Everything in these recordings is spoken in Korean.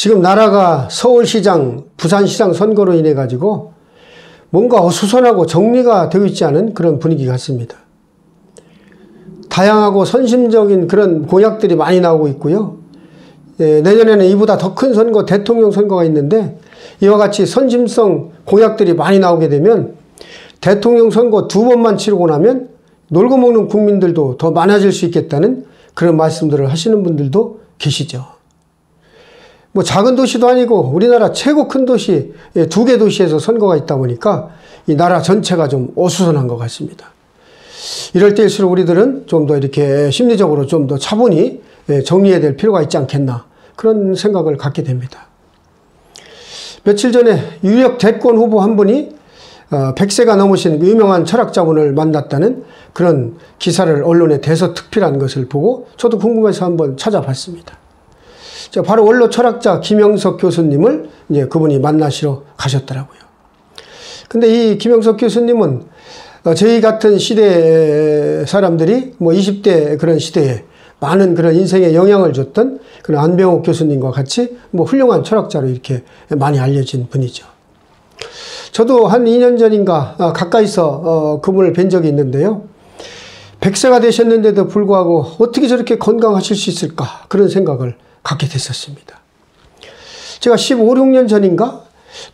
지금 나라가 서울시장, 부산시장 선거로 인해 가지고 뭔가 어수선하고 정리가 되고 있지 않은 그런 분위기 같습니다. 다양하고 선심적인 그런 공약들이 많이 나오고 있고요. 내년에는 이보다 더 큰 선거, 대통령 선거가 있는데 이와 같이 선심성 공약들이 많이 나오게 되면 대통령 선거 2번만 치르고 나면 놀고 먹는 국민들도 더 많아질 수 있겠다는 그런 말씀들을 하시는 분들도 계시죠. 뭐 작은 도시도 아니고 우리나라 최고 큰 도시 2개 도시에서 선거가 있다 보니까 이 나라 전체가 좀 어수선한 것 같습니다. 이럴 때일수록 우리들은 좀 더 이렇게 심리적으로 좀 더 차분히 정리해야 될 필요가 있지 않겠나 그런 생각을 갖게 됩니다. 며칠 전에 유력 대권 후보 한 분이 100세가 넘으신 유명한 철학자분을 만났다는 그런 기사를 언론에 대서특필한 것을 보고 저도 궁금해서 한번 찾아봤습니다. 바로 원로 철학자 김영석 교수님을 이제 그분이 만나시러 가셨더라고요. 근데 이 김영석 교수님은 저희 같은 시대 사람들이 뭐 20대 그런 시대에 많은 그런 인생에 영향을 줬던 그런 안병옥 교수님과 같이 뭐 훌륭한 철학자로 이렇게 많이 알려진 분이죠. 저도 한 2년 전인가 가까이서 그분을 뵌 적이 있는데요. 100세가 되셨는데도 불구하고 어떻게 저렇게 건강하실 수 있을까 그런 생각을 갖게 됐었습니다. 제가 15, 16년 전인가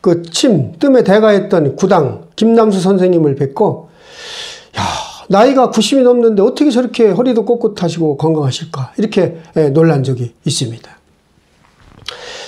그 뜸에 대가했던 구당 김남수 선생님을 뵙고 야, 나이가 90이 넘는데 어떻게 저렇게 허리도 꼿꼿하시고 건강하실까 이렇게 놀란 적이 있습니다.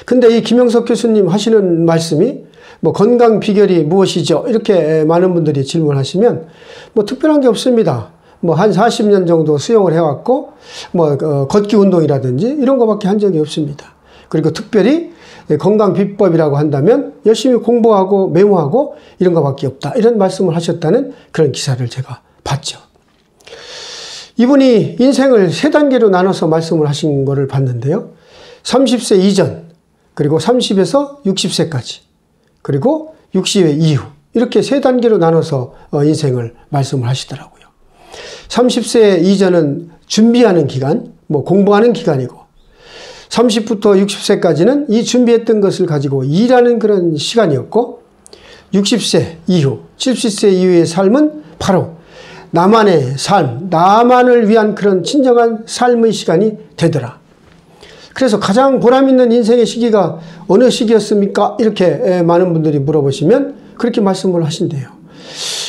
근데 이 김영석 교수님 하시는 말씀이 뭐 건강 비결이 무엇이죠? 이렇게 많은 분들이 질문하시면 뭐 특별한 게 없습니다. 뭐 한 40년 정도 수영을 해왔고 뭐 걷기 운동이라든지 이런 거밖에 한 적이 없습니다. 그리고 특별히 건강 비법이라고 한다면 열심히 공부하고 메모하고 이런 거밖에 없다. 이런 말씀을 하셨다는 그런 기사를 제가 봤죠. 이분이 인생을 3단계로 나눠서 말씀을 하신 거를 봤는데요. 30세 이전, 그리고 30에서 60세까지, 그리고 60세 이후 이렇게 3단계로 나눠서 인생을 말씀을 하시더라고요. 30세 이전은 준비하는 기간, 뭐 공부하는 기간이고 30부터 60세까지는 이 준비했던 것을 가지고 일하는 그런 시간이었고 60세 이후, 70세 이후의 삶은 바로 나만의 삶, 나만을 위한 그런 진정한 삶의 시간이 되더라. 그래서 가장 보람있는 인생의 시기가 어느 시기였습니까? 이렇게 많은 분들이 물어보시면 그렇게 말씀을 하신대요.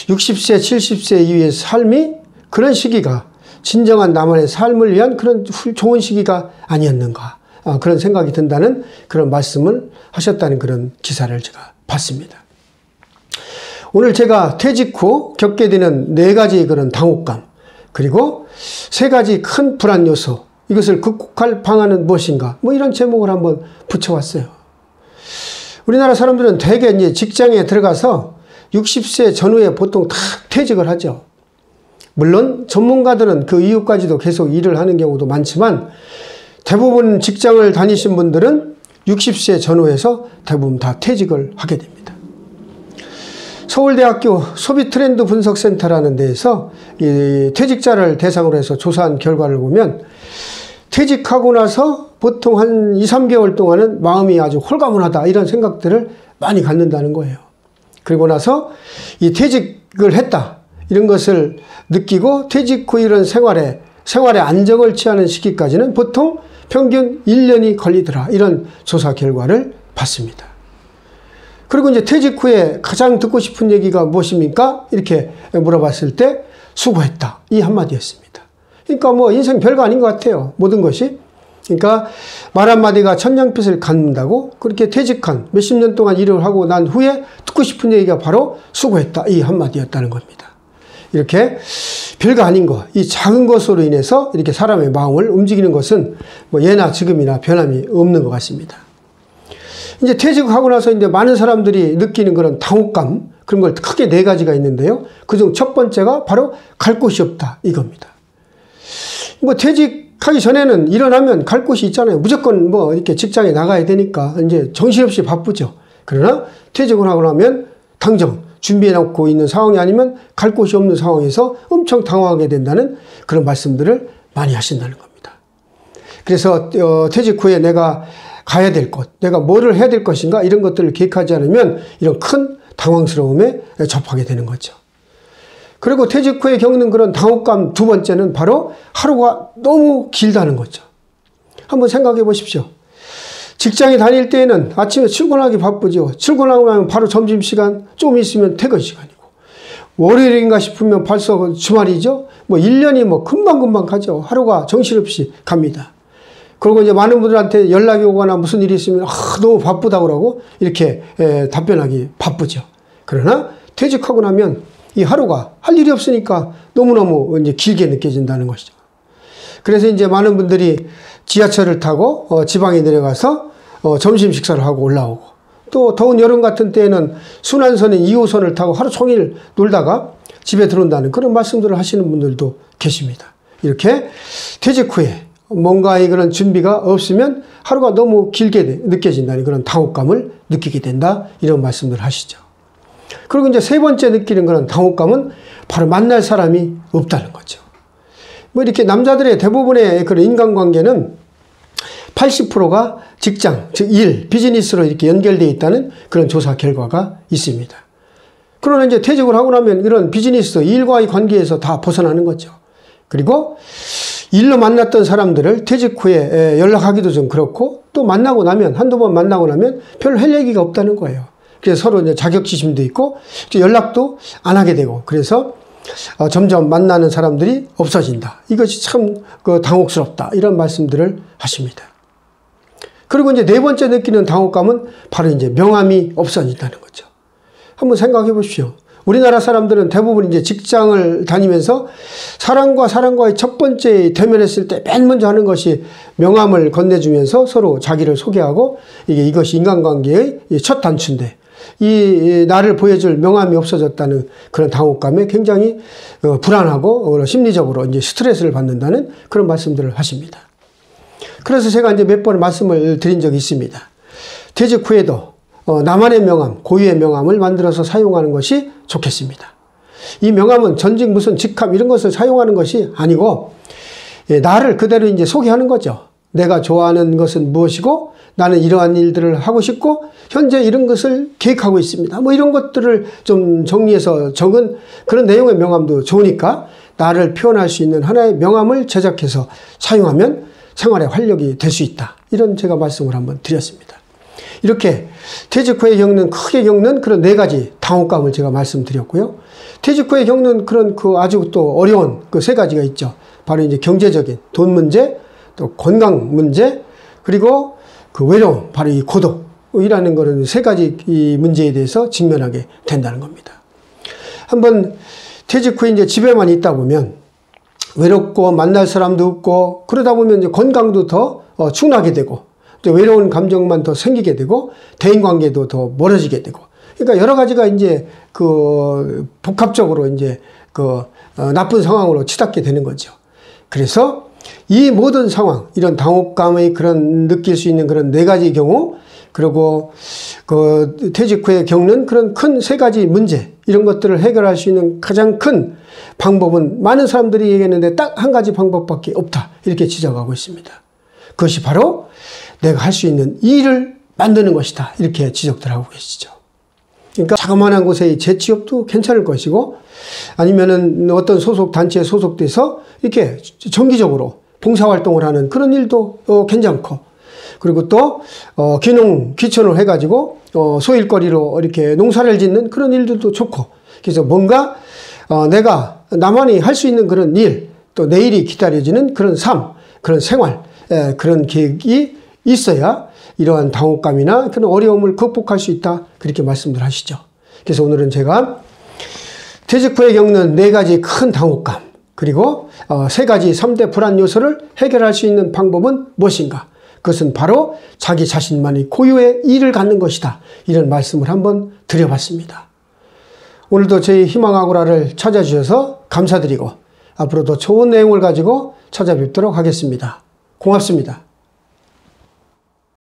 60세, 70세 이후의 삶이 그런 시기가 진정한 나만의 삶을 위한 그런 좋은 시기가 아니었는가. 그런 생각이 든다는 그런 말씀을 하셨다는 그런 기사를 제가 봤습니다. 오늘 제가 퇴직 후 겪게 되는 4가지 그런 당혹감, 그리고 3가지 큰 불안 요소, 이것을 극복할 방안은 무엇인가? 뭐 이런 제목을 한번 붙여왔어요. 우리나라 사람들은 대개 이제 직장에 들어가서 60세 전후에 보통 다 퇴직을 하죠. 물론 전문가들은 그 이후까지도 계속 일을 하는 경우도 많지만 대부분 직장을 다니신 분들은 60세 전후에서 대부분 다 퇴직을 하게 됩니다. 서울대학교 소비트렌드 분석센터라는 데에서 이 퇴직자를 대상으로 해서 조사한 결과를 보면 퇴직하고 나서 보통 한 2, 3개월 동안은 마음이 아주 홀가분하다 이런 생각들을 많이 갖는다는 거예요. 그리고 나서 이 퇴직을 했다 이런 것을 느끼고 퇴직 후 이런 생활에 안정을 취하는 시기까지는 보통 평균 1년이 걸리더라. 이런 조사 결과를 봤습니다. 그리고 이제 퇴직 후에 가장 듣고 싶은 얘기가 무엇입니까? 이렇게 물어봤을 때 수고했다. 이 한마디였습니다. 그러니까 뭐 인생 별거 아닌 것 같아요. 모든 것이. 그러니까 말 한마디가 천냥빚을 갚는다고 그렇게 퇴직한 몇십 년 동안 일을 하고 난 후에 듣고 싶은 얘기가 바로 수고했다. 이 한마디였다는 겁니다. 이렇게 별거 아닌 것, 이 작은 것으로 인해서 이렇게 사람의 마음을 움직이는 것은 뭐 예나 지금이나 변함이 없는 것 같습니다. 이제 퇴직하고 나서 이제 많은 사람들이 느끼는 그런 당혹감, 그런 걸 크게 4가지가 있는데요. 그중 첫 번째가 바로 갈 곳이 없다. 이겁니다. 뭐 퇴직하기 전에는 일어나면 갈 곳이 있잖아요. 무조건 뭐 이렇게 직장에 나가야 되니까 이제 정신없이 바쁘죠. 그러나 퇴직을 하고 나면 당장 준비해놓고 있는 상황이 아니면 갈 곳이 없는 상황에서 엄청 당황하게 된다는 그런 말씀들을 많이 하신다는 겁니다. 그래서 퇴직 후에 내가 가야 될 곳, 내가 뭐를 해야 될 것인가 이런 것들을 계획하지 않으면 이런 큰 당황스러움에 접하게 되는 거죠. 그리고 퇴직 후에 겪는 그런 당혹감 두 번째는 바로 하루가 너무 길다는 거죠. 한번 생각해 보십시오. 직장에 다닐 때에는 아침에 출근하기 바쁘죠. 출근하고 나면 바로 점심시간, 좀 있으면 퇴근 시간이고, 월요일인가 싶으면 벌써 주말이죠. 뭐 1년이 뭐 금방금방 가죠. 하루가 정신없이 갑니다. 그리고 이제 많은 분들한테 연락이 오거나 무슨 일이 있으면 너무 바쁘다고 그러고 이렇게 답변하기 바쁘죠. 그러나 퇴직하고 나면 이 하루가 할 일이 없으니까 너무너무 이제 길게 느껴진다는 것이죠. 그래서 이제 많은 분들이 지하철을 타고 지방에 내려가서 점심 식사를 하고 올라오고, 또 더운 여름 같은 때에는 순환선인 2호선을 타고 하루 종일 놀다가 집에 들어온다는 그런 말씀들을 하시는 분들도 계십니다. 이렇게 퇴직 후에 뭔가의 그런 준비가 없으면 하루가 너무 길게 느껴진다는 그런 당혹감을 느끼게 된다, 이런 말씀들을 하시죠. 그리고 이제 세 번째 느끼는 그런 당혹감은 바로 만날 사람이 없다는 거죠. 뭐 이렇게 남자들의 대부분의 그런 인간관계는 80%가 직장, 즉 일, 비즈니스로 이렇게 연결되어 있다는 그런 조사 결과가 있습니다. 그러나 이제 퇴직을 하고 나면 이런 비즈니스, 일과의 관계에서 다 벗어나는 거죠. 그리고 일로 만났던 사람들을 퇴직 후에 연락하기도 좀 그렇고, 또 만나고 나면, 한두 번 만나고 나면 별로 할 얘기가 없다는 거예요. 그래서 서로 이제 자격지심도 있고, 연락도 안 하게 되고, 그래서 점점 만나는 사람들이 없어진다. 이것이 참 당혹스럽다. 이런 말씀들을 하십니다. 그리고 이제 네 번째 느끼는 당혹감은 바로 이제 명함이 없어진다는 거죠. 한번 생각해 보십시오. 우리나라 사람들은 대부분 이제 직장을 다니면서 사람과 사람과의 첫 번째 대면했을 때 맨 먼저 하는 것이 명함을 건네주면서 서로 자기를 소개하고, 이것이 인간관계의 첫 단추인데, 이 나를 보여줄 명함이 없어졌다는 그런 당혹감에 굉장히 불안하고 심리적으로 이제 스트레스를 받는다는 그런 말씀들을 하십니다. 그래서 제가 이제 몇 번 말씀을 드린 적이 있습니다. 퇴직 후에도 나만의 명함, 고유의 명함을 만들어서 사용하는 것이 좋겠습니다. 이 명함은 전직 무슨 직함 이런 것을 사용하는 것이 아니고, 나를 그대로 이제 소개하는 거죠. 내가 좋아하는 것은 무엇이고, 나는 이러한 일들을 하고 싶고, 현재 이런 것을 계획하고 있습니다. 뭐 이런 것들을 좀 정리해서 적은 그런 내용의 명함도 좋으니까, 나를 표현할 수 있는 하나의 명함을 제작해서 사용하면 생활의 활력이 될 수 있다. 이런 제가 말씀을 한번 드렸습니다. 이렇게 퇴직 후에 크게 겪는 그런 네 가지 당혹감을 제가 말씀드렸고요. 퇴직 후에 겪는 그런 아주 또 어려운 그 세 가지가 있죠. 바로 이제 경제적인 돈 문제, 또 건강 문제, 그리고 그 외로움, 바로 이 고독이라는 거는 세 가지 이 문제에 대해서 직면하게 된다는 겁니다. 한번 퇴직 후에 이제 집에만 있다 보면 외롭고 만날 사람도 없고, 그러다 보면 이제 건강도 더 축나게 되고, 또 외로운 감정만 더 생기게 되고, 대인관계도 더 멀어지게 되고, 그러니까 여러 가지가 이제 복합적으로 이제 나쁜 상황으로 치닫게 되는 거죠. 그래서 이 모든 상황, 이런 당혹감의 그런 느낄 수 있는 그런 네 가지 경우, 그리고 퇴직 후에 겪는 그런 큰 세 가지 문제, 이런 것들을 해결할 수 있는 가장 큰 방법은 많은 사람들이 얘기했는데 딱 한 가지 방법밖에 없다. 이렇게 지적하고 있습니다. 그것이 바로 내가 할 수 있는 일을 만드는 것이다. 이렇게 지적들 하고 계시죠. 그러니까 자그마한 곳에 재취업도 괜찮을 것이고, 아니면은 어떤 소속 단체에 소속돼서 이렇게 정기적으로 봉사활동을 하는 그런 일도 괜찮고, 그리고 또 귀농귀촌을 해가지고 소일거리로 이렇게 농사를 짓는 그런 일들도 좋고, 그래서 뭔가 내가 나만이 할 수 있는 그런 일, 또 내일이 기다려지는 그런 삶, 그런 생활, 그런 계획이 있어야 이러한 당혹감이나 그런 어려움을 극복할 수 있다. 그렇게 말씀들 하시죠. 그래서 오늘은 제가 퇴직 후에 겪는 네 가지 큰 당혹감, 그리고 세 가지 3대 불안 요소를 해결할 수 있는 방법은 무엇인가? 그것은 바로 자기 자신만의 고유의 일을 갖는 것이다. 이런 말씀을 한번 드려봤습니다. 오늘도 저희 희망아고라를 찾아주셔서 감사드리고, 앞으로도 좋은 내용을 가지고 찾아뵙도록 하겠습니다. 고맙습니다.